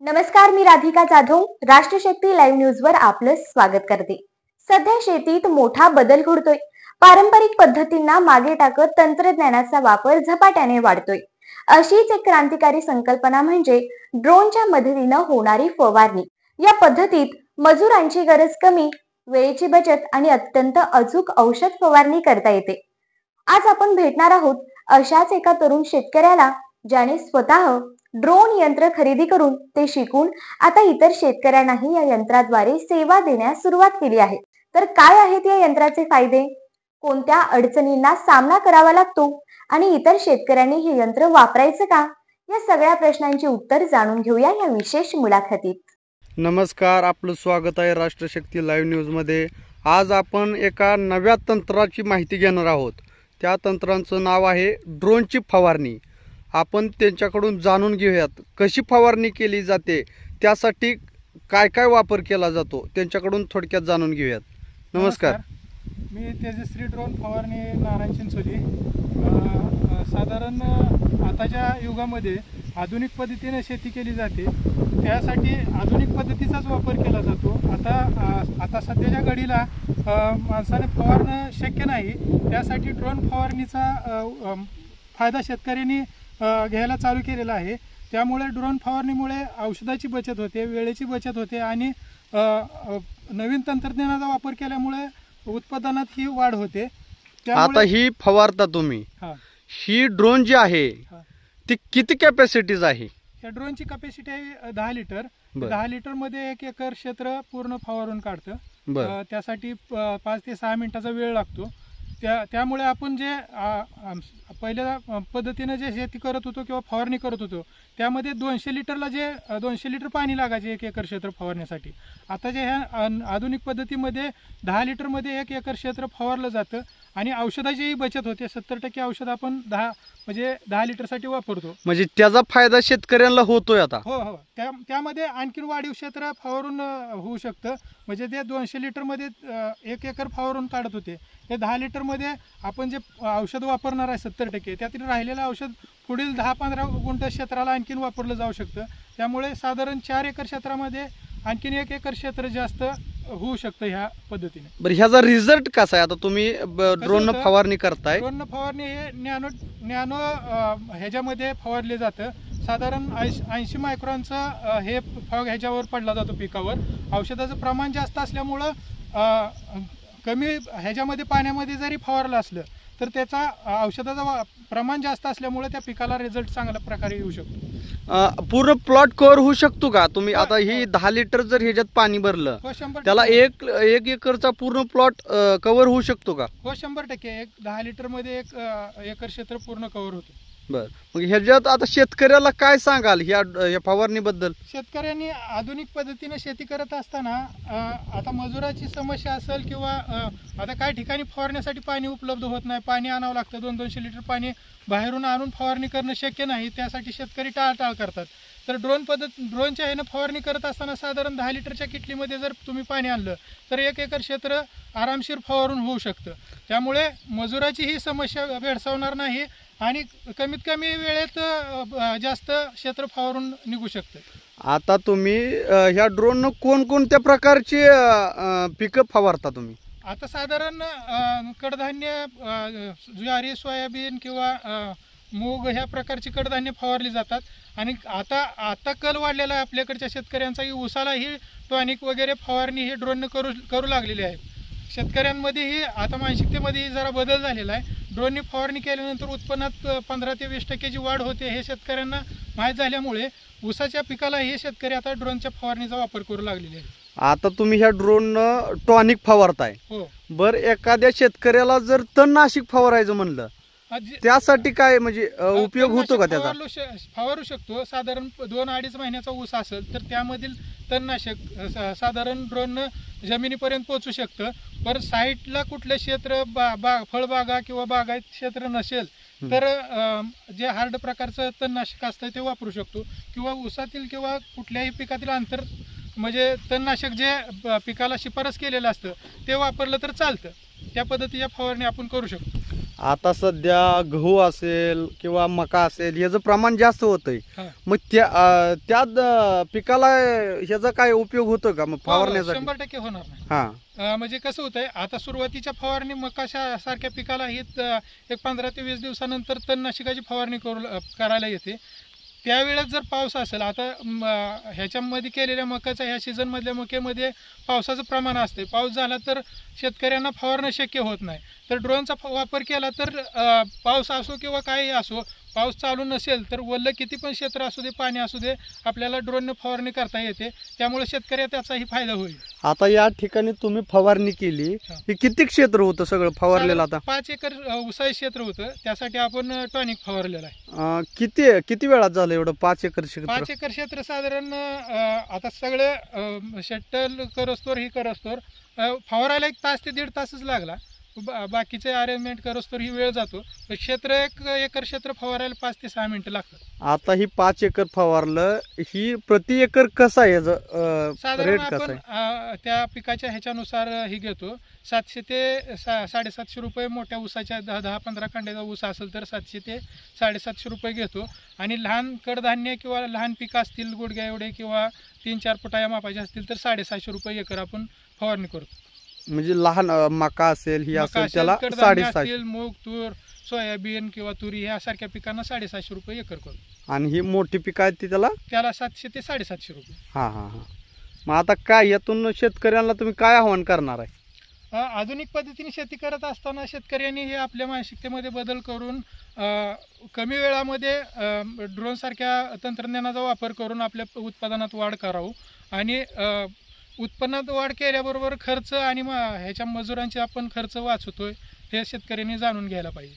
नमस्कार, मी राधिका जाधव राष्ट्रशक्ती लाईव्ह न्यूजवर आपलं स्वागत करते। सध्या शेतीत मोठा बदल घडतोय। पारंपरिक पद्धतींना मागे टाकत तंत्रज्ञानाचा वापर झपाट्याने वाढतोय। अशीच एक क्रांतिकारी संकल्पना म्हणजे ड्रोनच्या मदतीने होणारी फवारणी। या पद्धतीत मजुरांची गरज कमी, वेळेची बचत आणि अत्यंत अचूक औषध फवारणी करता येते। आज आपण भेटणार आहोत अशाच एका तरुण शेतकऱ्याला, ज्याने स्वतः ड्रोन यंत्र खरेदी करून ते शिकून आता इतर शेतकऱ्यांनाही या यंत्राद्वारे सेवा देण्यास सुरुवात केली आहे। तर काय आहेत या यंत्राचे फायदे, कोणत्या अडचणींना सामना करावा लागतो आणि इतर शेतकऱ्यांनी हे यंत्र वापरायचं का, या सगळ्या प्रश्नांची उत्तर जाणून घेऊया या विशेष मुलाखतीत। नमस्कार, आपलं स्वागत आहे राष्ट्रशक्ती लाईव्ह न्यूज मध्ये। आज आपण एका नव्या तंत्राची माहिती घेणार आहोत। त्या तंत्राचं नाव आहे ड्रोनची फवारणी। आपण त्यांच्याकडून जाणून घेऊयात कशी फवारणी केली जाते, त्यासाठी काय काय वापर केला जातो, त्यांच्याकडून थोडक्यात जाणून घेऊयात। नमस्कार, मी तेजश्री ड्रोन फवारणी नारायण चिंचोली। साधारण आताच्या युगामध्ये आधुनिक पद्धतीने शेती केली जाते, त्यासाठी आधुनिक पद्धतीचाच वापर केला जातो। आता सध्याच्या घडीला माणसाने फवारणं शक्य नाही, त्यासाठी ड्रोन फवारणीचा फायदा शेतकऱ्यांनी घ्यायला चालू केलेला आहे। त्यामुळे ड्रोन फवारणीमुळे औषधाची बचत होते, वेळेची बचत होते आणि नवीन तंत्रज्ञानाचा वापर केल्यामुळे उत्पादनात ही वाढ होते। आता ही फवारता तुम्ही, ही ड्रोन जी आहे ती किती कॅपॅसिटीज आहे? या ड्रोनची कॅपॅसिटी आहे 10 लिटर। 10 लिटर मध्ये 1 एकर क्षेत्र पूर्ण फवारून काढतं। त्यासाठी 5 ते 6 मिनिटाचा वेळ लागतो। त्यामुळे आपण जे पहिल्या पद्धतीने जे शेती करत होतो किंवा फवारणी करत होतो, त्यामध्ये 200 लिटरला जे 200 लिटर पाणी लागायचे 1 एकर क्षेत्र फवारण्यासाठी। आता जे ह्या आधुनिक पद्धतीमध्ये 10 लिटरमध्ये 1 एकर क्षेत्र फवारलं जातं आणि औषधाचीही बचत होते। 70% औषध आपण 10 लिटरसाठी वापरतो। म्हणजे त्याचा फायदा शेतकऱ्यांना होतोय आता? हो हो, त्यामध्ये आणखीन वाढीव क्षेत्र फवारून होऊ शकतं। म्हणजे ते 200 लिटरमध्ये 1 एकर फवारून काढत होते, हे 10 लिटरमध्ये आपण जे औषध वापरणार आहे 70%, त्यातील राहिलेलं औषध पुढील 10-15 गुंठ क्षेत्राला आणखीन वापरलं जाऊ शकतं। त्यामुळे साधारण 4 एकर क्षेत्रामध्ये आणखीन 1 एकर क्षेत्र जास्त होऊ शकतं ह्या पद्धतीने। बरं, ह्याचा रिझल्ट कसा आहे? आता तुम्ही ड्रोन फवारणी करताय, ड्रोन फवारणी हे नॅनो ह्याच्यामध्ये फवारले जातं। साधारण 80 मायक्रॉनचा हे फॉग ह्याच्यावर पडला जातो पिकावर। औषधाचं प्रमाण जास्त असल्यामुळं कमी ह्याच्यामध्ये पाण्यामध्ये जरी फवारलं असलं तर त्याचा औषधाचा प्रमाण जास्त असल्यामुळे त्या पिकाला रिझल्ट चांगल्या प्रकारे येऊ शकतो। पूर्ण प्लॉट कव्हर होऊ शकतो का तुम्ही? आता ही 10 लिटर जर ह्याच्यात पाणी भरलं, त्याला एक एकरचा पूर्ण प्लॉट कव्हर होऊ शकतो का? हो, 100%। 10 लिटर मध्ये 1 एकर क्षेत्र पूर्ण कव्हर होतो। बर, मग ह्याच्यात आता शेतकऱ्याला काय सांगाल या फवारणीबद्दल? शेतकऱ्यांनी आधुनिक पद्धतीने शेती करत असताना आता मजुराची समस्या असेल किंवा आता काही ठिकाणी फवारण्यासाठी पाणी उपलब्ध होत नाही, पाणी आणावं लागतं। 200-200 लिटर पाणी बाहेरून आणून फवारणी करणं शक्य नाही, त्यासाठी शेतकरी टाळाटाळ करतात। तर ड्रोनच्या ह्यानं फवारणी करत असताना साधारण 10 लिटरच्या किटलीमध्ये जर तुम्ही पाणी आणलं तर 1 एकर क्षेत्र आरामशीर फवारून होऊ शकतं। त्यामुळे मजुराची ही समस्या भेडसावणार नाही आणि कमीत कमी वेळेत जास्त क्षेत्र फवारून निघू शकतं। आता तुम्ही ह्या ड्रोन कोणकोणत्या प्रकारची पिकं फवारता तुम्ही? आता साधारण कडधान्य, ज्वारी, सोयाबीन किंवा मूग ह्या प्रकारची कडधान्य फवारली जातात। आणि आता कल वाढलेला आहे आपल्याकडच्या शेतकऱ्यांचा, की ऊसालाही टॉनिक वगैरे फवारणी हे ड्रोनने करू लागलेली आहे। शेतकऱ्यांमध्येही आता मानसिकतेमध्येही जरा बदल झालेला आहे। ड्रोनने फवारणी केल्यानंतर उत्पन्नात 15 ते 20% वाढ होते, हे शेतकऱ्यांना माहीत झाल्यामुळे ऊसाच्या पिकाला हे शेतकरी आता ड्रोनच्या फवारणीचा वापर करू लागलेले आहे। आता तुम्ही ह्या ड्रोन टॉनिक फवारताय, हो। बर, एखाद्या शेतकऱ्याला जर तणनाशक फवारायचं म्हणलं त्यासाठी काय म्हणजे उपयोग होतो का त्याचा? फवारू शकतो। साधारण 2-2.5 महिन्याचा ऊस असेल तर त्यामधील तणनाशक साधारण ड्रोन जमिनीपर्यंत पोहोचू शकतं। पर साईटला कुठलं क्षेत्र फळबागा किंवा बागायत क्षेत्र नसेल तर जे हार्ड प्रकारचं तणनाशक असतं ते वापरू शकतो, किंवा ऊसातील किंवा कुठल्याही पिकातील अंतर म्हणजे तणनाशक जे पिकाला शिफारस केलेलं असतं ते वापरलं तर चालतं। त्या पद्धतीच्या फवारणी आपण करू शकतो। आता सध्या गहू असेल किंवा मका असेल ह्याचं प्रमाण जास्त होतंय. हा. मग त्यात पिकाला ह्याचा काय उपयोग होतो का मग फवारण्यासाठी? 100% होणार नाही. हा म्हणजे कसं होतंय, आता सुरुवातीच्या फवारणी मका सारख्या पिकाला ही एक 15 ते 20 दिवसानंतर तणनाशकाची फवारणी करायला येते. त्यावेळेस जर पाऊस असेल, आता ह्याच्यामध्ये केलेल्या मकाचा ह्या सीझनमधल्या मकेमध्ये पावसाचं प्रमाण असते. पाऊस झाला तर शेतकऱ्यांना फवारणं शक्य होत नाही. तर ड्रोनचा वापर केला तर पाऊस असो किंवा काही असो, पाऊस चालू नसेल तर वल्ल किती पण क्षेत्र असू दे, पाणी असू दे, आपल्याला ड्रोनने फवारणी करता येते. त्यामुळे शेतकऱ्या त्याचाही फायदा होईल. आता या ठिकाणी तुम्ही फवारणी केली, हे किती क्षेत्र होतं सगळं फवारलेलं? आता 5 एकर उसाळी क्षेत्र होतं. त्यासाठी आपण टॉनिक फवारलेलं आहे. किती वेळात झालं एवढं 5 एकर क्षेत्र? 5 एकर क्षेत्र साधारण आता सगळं शटल करस्तोर ही करस्तोर फवारायला 1 तास ते 1.5 तासच लागला. बाकीचे अरेंजमेंट करस्तोर ही वेळ जातो. क्षेत्र 1 एकर क्षेत्र फवारायला 5 ते 6 मिनिटं लागतात. आता ही 5 एकर फवारलं, ही प्रति एकर कसं आहे याचं साधारण रेट कसं आपण आहे? त्या पिकाच्या ह्याच्यानुसार ही घेतो. 700 ते 750 रुपये. मोठ्या ऊसाच्या 10-15 कांड्याचा ऊस असेल तर 700 ते 750 रुपये घेतो. आणि लहान कडधान्य किंवा लहान पिकं असतील गुडघ्या एवढे किंवा 3-4 फुटाया मापाचे असतील तर 750 रुपये एकर आपण फवारणी करतो. म्हणजे लहान मका असेल ही मका असेल असेल, त्याला कडधान्य 750. असतील, मूग, तूर, सोयाबीन किंवा तुरी यासारख्या पिकांना 750 रुपये एकर करतो. आणि ही मोठी पिकं आहेत ती त्याला? त्याला 700 ते 750 रुपये. हा हा हा. मग आता काय यातून शेतकऱ्यांना तुम्ही काय आव्हान करणार आहे? आधुनिक पद्धतीने शेती करत असताना शेतकऱ्यांनी हे आपल्या मानसिकतेमध्ये बदल करून कमी वेळामध्ये ड्रोन सारख्या तंत्रज्ञानाचा वापर करून आपल्या उत्पादनात वाढ करावं. आणि उत्पन्नात वाढ केल्याबरोबर खर्च आणि ह्याच्या मजुरांचे आपण खर्च वाचवतोय हे शेतकऱ्यांनी जाणून घ्यायला पाहिजे.